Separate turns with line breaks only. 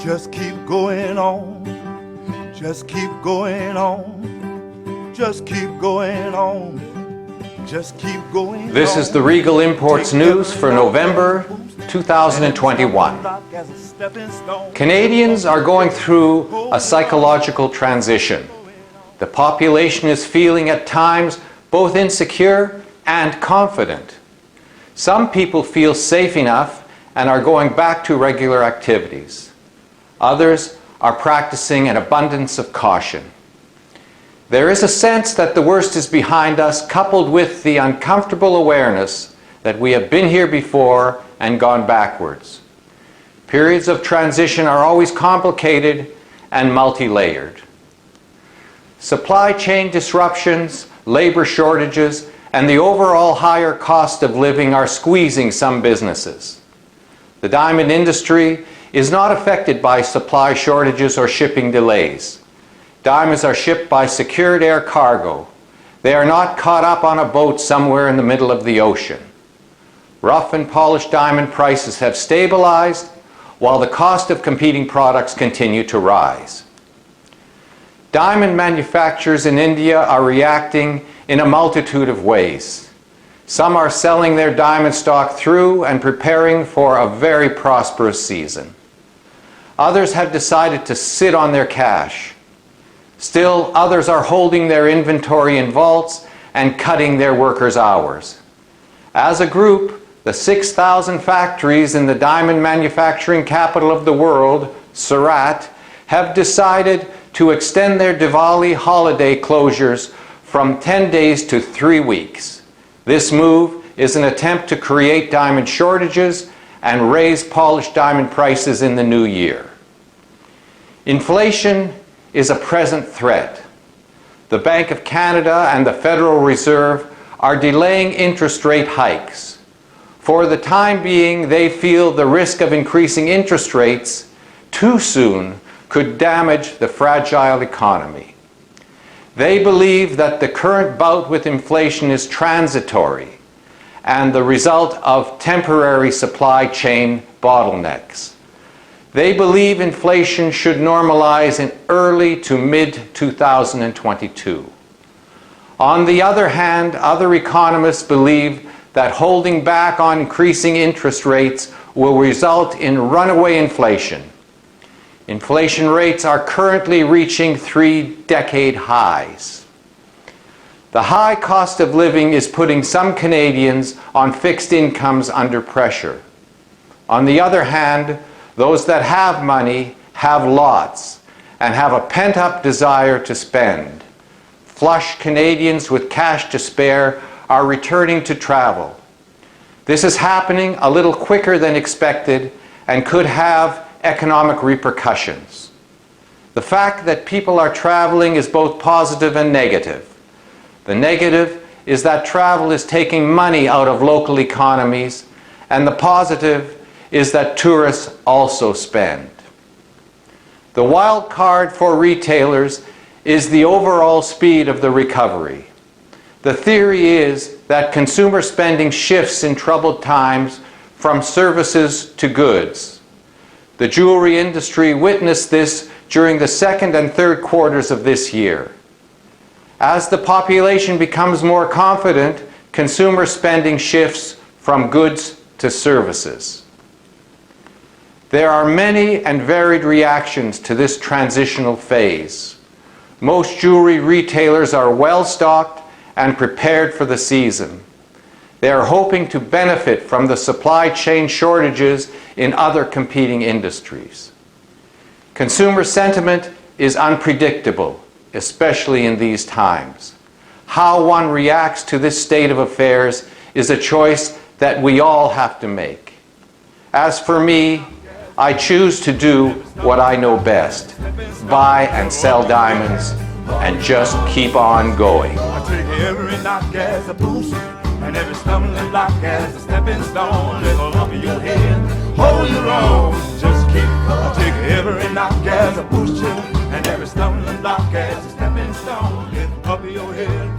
Just keep going on. Just keep going on. Just keep going on. Just keep going on.
This is the Regal Imports News for November 2021. Canadians are going through a psychological transition. The population is feeling at times both insecure and confident. Some people feel safe enough and are going back to regular activities. Others are practicing an abundance of caution. There is a sense that the worst is behind us, coupled with the uncomfortable awareness that we have been here before and gone backwards. Periods of transition are always complicated and multi-layered. Supply chain disruptions, labor shortages, and the overall higher cost of living are squeezing some businesses. The diamond industry is not affected by supply shortages or shipping delays. Diamonds are shipped by secured air cargo. They are not caught up on a boat somewhere in the middle of the ocean. Rough and polished diamond prices have stabilized, while the cost of competing products continue to rise. Diamond manufacturers in India are reacting in a multitude of ways. Some are selling their diamond stock through and preparing for a very prosperous season. Others have decided to sit on their cash. Still, others are holding their inventory in vaults and cutting their workers' hours. As a group, the 6,000 factories in the diamond manufacturing capital of the world, Surat, have decided to extend their Diwali holiday closures from 10 days to 3 weeks. This move is an attempt to create diamond shortages and raise polished diamond prices in the new year. Inflation is a present threat. The Bank of Canada and the Federal Reserve are delaying interest rate hikes. For the time being, they feel the risk of increasing interest rates too soon could damage the fragile economy. They believe that the current bout with inflation is transitory and the result of temporary supply chain bottlenecks. They believe inflation should normalize in early to mid-2022. On the other hand, other economists believe that holding back on increasing interest rates will result in runaway inflation. Inflation rates are currently reaching 3-decade highs. The high cost of living is putting some Canadians on fixed incomes under pressure. On the other hand, those that have money have lots and have a pent-up desire to spend. Flush Canadians with cash to spare are returning to travel. This is happening a little quicker than expected and could have economic repercussions. The fact that people are traveling is both positive and negative. The negative is that travel is taking money out of local economies, and the positive is that tourists also spend. The wild card for retailers is the overall speed of the recovery. The theory is that consumer spending shifts in troubled times from services to goods. The jewelry industry witnessed this during the second and third quarters of this year. As the population becomes more confident, consumer spending shifts from goods to services. There are many and varied reactions to this transitional phase. Most jewelry retailers are well stocked and prepared for the season. They are hoping to benefit from the supply chain shortages in other competing industries. Consumer sentiment is unpredictable, especially in these times. How one reacts to this state of affairs is a choice that we all have to make. As for me, I choose to do what I know best: buy and sell diamonds and just keep on going.
I take every knock as a boost, and every stumbling block as a stepping stone. Level up your head, hold your own. Just keep. I take every knock as a boost, and every stumbling block as a stepping stone. Lift up your head.